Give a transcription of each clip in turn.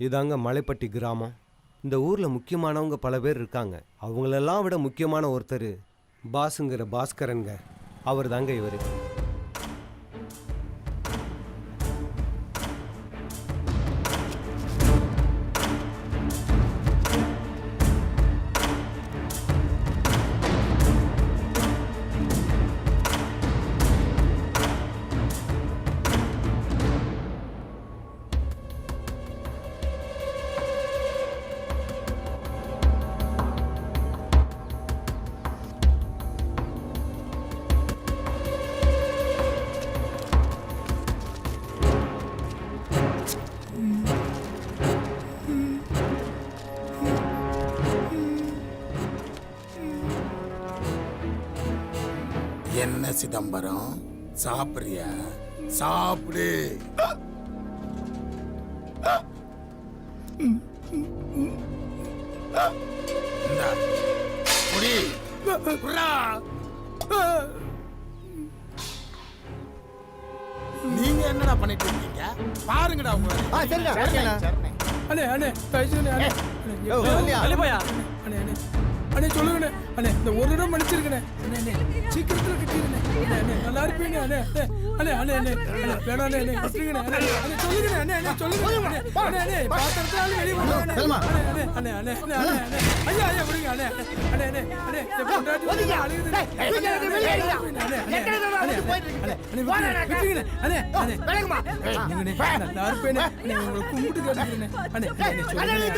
இதாங்க மலைப்பட்டி கிராமம். இந்த ஊரில் முக்கியமானவங்க பல பேர் இருக்காங்க. அவங்களெல்லாம் விட முக்கியமான ஒருத்தர் பாஸுங்கிற பாஸ்கரனுங்க. அவர் தாங்க இவர். என்ன சிதம்பரம், சாப்பிடுறியா? சாப்பிடு. நீங்க என்னடா பண்ணிட்டு இருக்கீங்க? பாருங்கடா உங்களை. அண்ணே சொல்லுங்கண்ணே. அண்ணே இந்த ஒரு இடம் மன்னிச்சிருக்கண்ணே. அண்ணே சீக்கிரத்துல கட்டிடுங்க. நல்லா இருப்பீங்க. அண்ணே அண்ணே அண்ணே அண்ணே வேணாம் அண்ணே விட்டுருங்கண்ணே. அண்ணே சொல்லுங்கண்ணே. அண்ணே அண்ணே சொல்லுங்க. அண்ணே அண்ணே பாத்திரத்தால வெளியே போங்க. அண்ணே அண்ணே அண்ணே அண்ணே ஐயா ஐயா விடுங்க. அண்ணே அண்ணே அண்ணே அண்ணே பொண்டாட்டி அழுகுது. அண்ணே விட்டுருங்கண்ணே. அண்ணே அண்ணே நல்லா இருப்பேனே. அண்ணே உங்களை கும்பிட்டு கேட்டுக்கிறேன். அண்ணே அண்ணே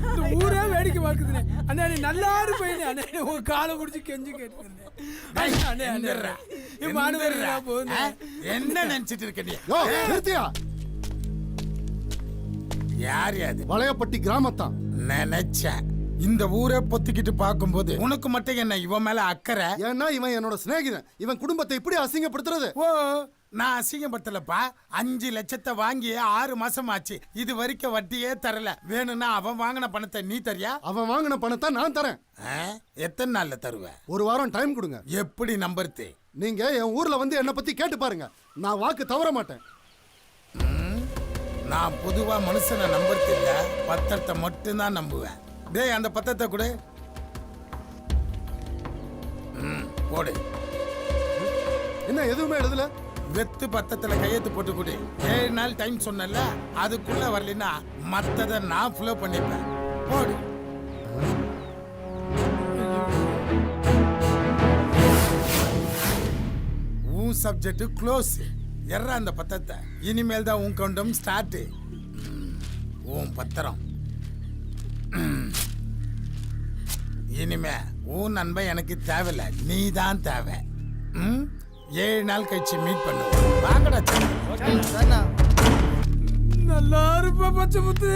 சொல்லுங்க. ஊரே வேடிக்கை பார்க்குதுண்ணே. அண்ணே நல்லா இருப்பேன். அண்ணே உங்க காலை பிடிச்சி கெஞ்சி கேட்டுக்கிறேன். என்ன நினைச்சிட்டு இருக்க? யார் அது? வளையப்பட்டி கிராமத்தான் நினைச்சேன். இந்த ஊரை பொத்திக்கிட்டு பார்க்கும்போது உனக்கு மட்டும் என்ன இவன் மேல அக்கறை? ஏன்னா இவன் என்னோட சிநேகிதன். இவன் குடும்பத்தை இப்படி அசிங்கப்படுத்துறது. ஓ, நான் அசிங்கப்படுத்தலப்பா. 5 லட்சத்தை வாங்கி 6 மாசம் ஆச்சு. இது வரைக்கும் வட்டியே தரல. வேணும்னா அவன் வாங்கின பணத்தை நீ தரியா? அவன் வாங்கின பணத்தை நான் தரேன். எத்தனை நாள்ல தருவேன்? 1 வாரம் டைம் கொடுங்க. எப்படி நம்புறது? நீங்க என் ஊர்ல வந்து என்ன பத்தி கேட்டு பாருங்க. நான் வாக்கு தவற மாட்டேன். நான் பொதுவா மனுஷனை நம்புறது இல்ல, பத்திரத்தை மட்டும்தான் நம்புவேன். டேய் அந்த பத்திரத்தை கொடு. போடு. என்ன எதுவுமே எழுதல? வெத்து பத்திரத்துல கையெழுத்து போட்டு கொடு. 7 நாள் டைம் சொன்னல, அதுக்குள்ள வரலன்னா மத்தத நான் ஃபாலோ பண்ணிப்பேன். போடு. உன் சப்ஜெக்ட் க்ளோஸ். எர்ற அந்த பத்திரத்தை. இனிமேல் தான் உன் கவுண்டம் ஸ்டார்ட். உன் பத்திரம். இனிமே உன் நண்பன் எனக்கு தேவையில்ல, நீ தான் தேவை. 7 நாள் கழிச்சு மீட் பண்ணுவோம். வாங்கடா. நல்லா இருப்ப பச்சை முத்து.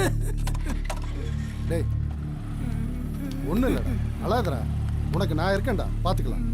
டேய் ஒண்ணு இல்ல, அழாதடா. உனக்கு நான் இருக்கேன்டா, பாத்துக்கலாம்.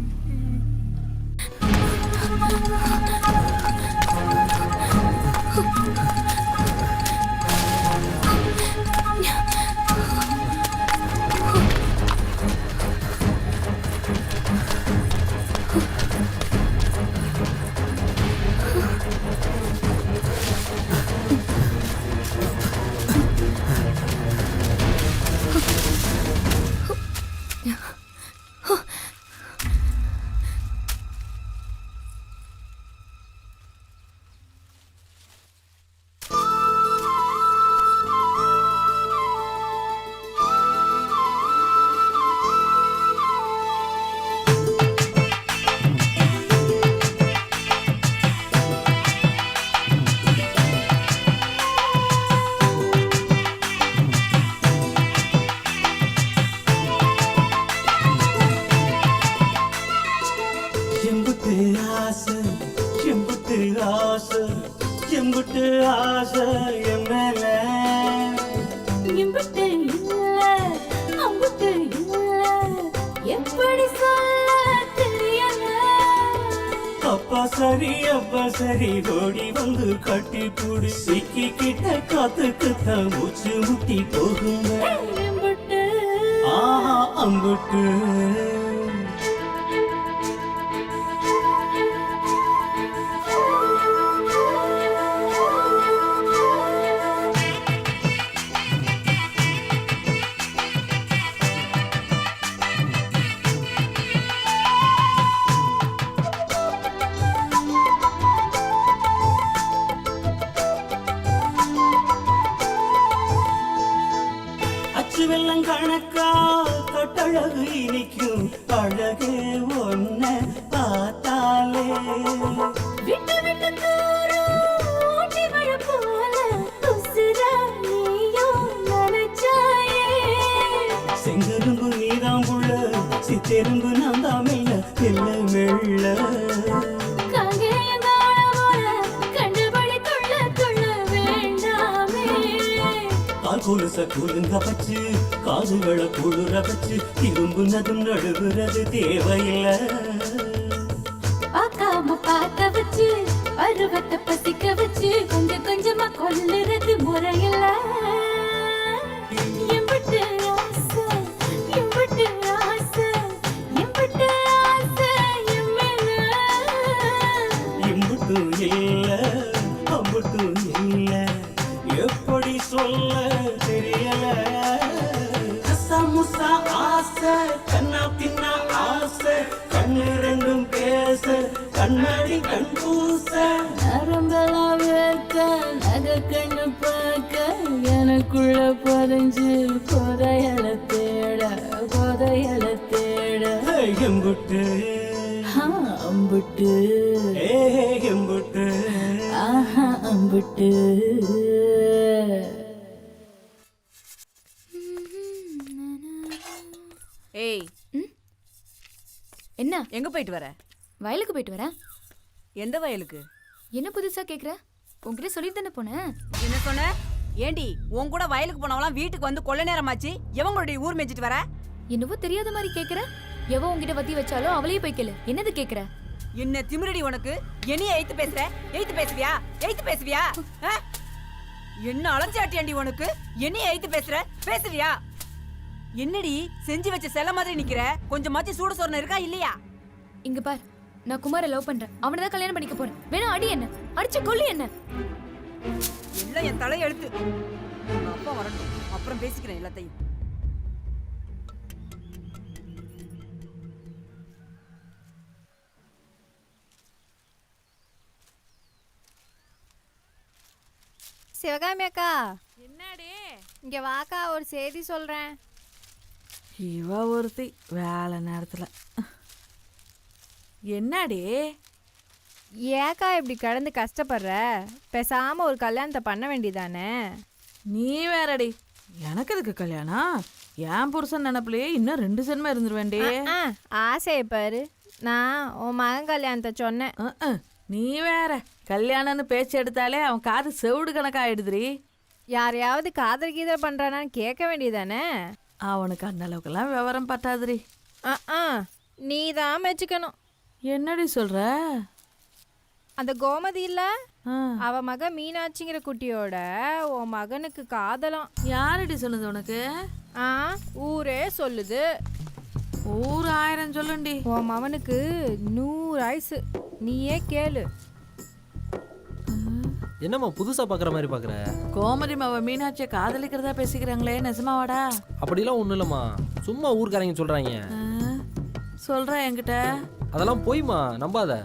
எம்புட்டு ஆசை என் மேல, எம்புட்டு இல்ல அம்புட்டு இல்ல, எப்படி சொல்ல தெரியல. அப்பா சரி ஓடி வந்து கட்டி பூடி சிக்கிக்கிட்ட காத்துக்குத்த மூச்சு முட்டி போகுங்க. எம்புட்டு ஆஹா அம்புட்டு அழகே ஒன்ன பார்த்தாலே விட்டு விட்டு தூரம் ஓட்டி மழை போல உசுரா நீயும் நினைச்சாயே. செங்கரும்பு நீதான் புள்ள சித்தெரும்பு நான் தான் மெல்ல மெல்ல மெல்ல காங்கேயங்கால போல கண்டுபடி துள்ள துள்ள வேண்டாமே. கால் கொலுச குலுங்க வச்சு காதுகளை குளிர வச்சு திரும்புனதும் நடுவுறது தேவையில்லை. பார்க்காம பார்க்க வச்சு பருவத்தை பசிக்க வச்சு கொஞ்சம் கொஞ்சமா கொல்லுறது முறையில்ல. எம்பட்டு ஆசை எம்பட்டு ஆசை எம்பட்டு ஆசை என் மேல. இம்புட்டும் இல்ல அம்புட்டும் இல்ல எப்படி சொல்ல தெரியல. கசமுசா ஆசை கண்ணா தின்னா ஆசை கண்ணு ரெண்டும் பேச கண்ணாடி கண் பூச நரம்பெல்லாம் வேர்க்க நகை கண்ணு பார்க்க எனக்குள்ள பதிஞ்சு புதையல தேட புதையல தேட. எம்புட்டு அம்புட்டு எம்புட்டு ஆஹா அம்புட்டு. ஏய் என்ன எங்க போயிட்டு வர? வயலுக்கு போயிட்டு வரேன். எந்த வயலுக்கு? என்ன புதுசா கேக்குற? உன்கிட்ட சொல்லிட்டு தானே போனேன். என்ன சொன்ன? ஏண்டி உன் கூட வயலுக்கு போனவலாம் வீட்டுக்கு வந்து கொள்ள நேரமாச்சு எவங்களுடைய ஊர் மேய்ச்சிட்டு வர? என்னவோ தெரியாத மாதிரி கேக்குற. எவ உன்கிட்ட வத்தி வச்சாலோ அவளையே போய் கேளு. என்னது கேக்குற? என்ன திமிரடி உனக்கு? என்னைய எய்த்து பேசுற? எய்த்து பேசுவியா? எய்த்து பேசுவியா? என்ன அலஞ்சாட்டியாண்டி உனக்கு? என்னைய எய்த்து பேசுற? பேசுவியா? என்னடி செஞ்சு வச்ச செல மாதிரி நிக்கிற? கொஞ்சமாச்சு சூடு சொரணை இருக்கா இல்லையா? இங்க பார், நான் குமார லவ் பண்றேன். அவனை தான் கல்யாணம் பண்ணிக்க போறேன். வேணா அடி என்ன, அடிச்சு கொல்லு என்ன. எல்லாம் என் தலை எழுத்து. உங்க அப்பா வரட்டும், அப்புறம் பேசிக்கிறேன் எல்லாத்தையும். சிவகாமி அக்கா, என்னடி இங்க வாக்கா, ஒரு செய்தி சொல்றேன். இவ ஒருத்தி வேலை நேரத்துல என்னடி? ஏக்கா இப்படி கிடந்து கஷ்டப்படுற? பேசாம ஒரு கல்யாணத்தை பண்ண வேண்டியதானே? நீ வேறடி, எனக்கு எதுக்கு கல்யாணம்? என் புருஷன் நினப்புலயே இன்னும் 2 ஜென்மம் இருந்துருவேண்டி. ஆசையை பாரு, நான் உன் மகன் கல்யாணத்தை சொன்னேன். நீ வேற கல்யாணம்னு பேச்சு எடுத்தாலே அவன் காது செவுடு கணக்காயிடுதுரி. யாரையாவது காதல் கீதல் பண்றானான்னு கேட்க வேண்டியதானே? அவனுக்கு அந்த அளவுக்குலாம் விவரம் பத்தாதுரி. நீ தான் மெச்சுக்கணும். என்னடி சொல்ற? அந்த கோமதி இல்ல, அவ மக மீனாட்சிங்கிற குட்டியோட உன் மகனுக்கு காதலாம். யாரடி சொன்னது உனக்கு? ஊரே சொல்லுது. ஊர் 1000 சொல்லுண்டி. உன் மகனுக்கு 100 ஆயுசு. நீயே கேளு. என்னம்மா புதுசா பாக்குற மாதிரி பாக்குற? கோமதி மாவ மீனாட்சியை காதலிக்கிறதா பேசிக்கிறாங்களே, நிஜமாவாடா? அப்படிலாம் ஒண்ணும் இல்லம்மா, சும்மா ஊர்க்காரங்க சொல்றாங்க. சொல்ற என்கிட்ட. அதெல்லாம் போய்மா, நம்பாத.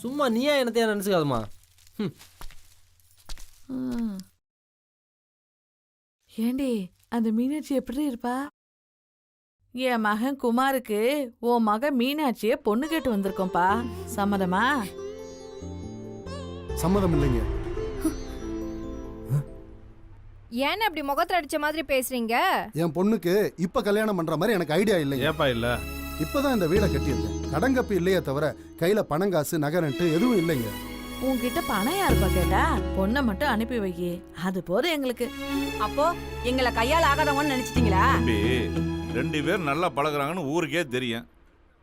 சும்மா நீயா என்னத்தையா நினைச்சுக்காதம்மா. ஏண்டி அந்த மீனாட்சி எப்படி இருப்பா? என் மகன் குமாருக்கு உன் மகன் மீனாட்சிய பொண்ணு கேட்டு வந்திருக்கோம்பா. சம்மதமா? சம்மதம் இல்லைங்க. ஏன்னு அப்படி முகத்துல அடிச்ச மாதிரி பேசுறீங்க? என் பொண்ணுக்கு இப்ப கல்யாணம் பண்ற மாதிரி எனக்கு ஐடியா இல்லைங்க. ஏப்பா இல்ல? இப்பதான் இந்த வீடை கட்டியிருக்கேன். கடங்கப்பி இல்லையே தவிர கையில பணங்காசு நகரன்ட்டு எதுவும் இல்லைங்க. உன்கிட்ட பணம் யாருப்பா கேட்டா? பொண்ணை மட்டும் அனுப்பி வைக்கி, அது போதும் எங்களுக்கு. அப்போ எங்களை கையால் ஆகாதவங்கன்னு நினைச்சிட்டீங்களா? 2 பேர் நல்லா பழகுறாங்கன்னு ஊருக்கே தெரியும்.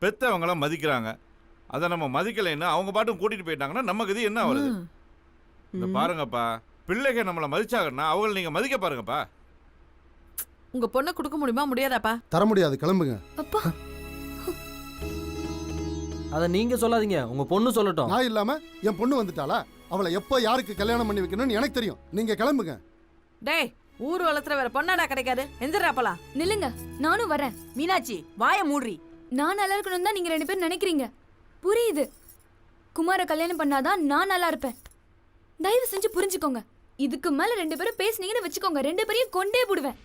பெத்தவங்களாம் மதிக்கிறாங்க. அதை நம்ம மதிக்கலைன்னா அவங்க பாட்டும் கூட்டிட்டு போயிட்டாங்கன்னா நமக்கு இது என்ன வருது? இந்த பாருங்கப்பா, பிள்ளைங்க நம்மளை மதிச்சாங்கன்னா அவங்களை நீங்க மதிக்க பாருங்கப்பா. உங்க பொண்ணை கொடுக்க முடியுமா முடியாதாப்பா? தர முடியாது, கிளம்புங்க. அப்பா, அத நீங்க சொல்லாதீங்க, உங்க பொண்ணு சொல்லட்டும். நான் இல்லாம என் பொண்ணு வந்துட்டாளா? அவளை எப்ப யாருக்கு கல்யாணம் பண்ணி வைக்கணும்னு எனக்கு தெரியும். நீங்க கிளம்புங்க. டேய், ஊர் வளத்துல வேற பொண்ணாடா கிடைக்காது. எந்திராப்பலாம். நில்லுங்க, நானும் வரேன். மீனாட்சி வாய மூடுறி. நான் நல்லா இருக்கணும் தான் நீங்க 2 பேரும் நினைக்கிறீங்க. புரியுது. குமார கல்யாணம் பண்ணாதான் நான் நல்லா இருப்பேன். தயவு செஞ்சு புரிஞ்சுக்கோங்க. இதுக்கு மேல 2 பேரும் பேசுனீங்கன்னு வச்சுக்கோங்க, 2 பேரையும் கொண்டே போடுவேன்.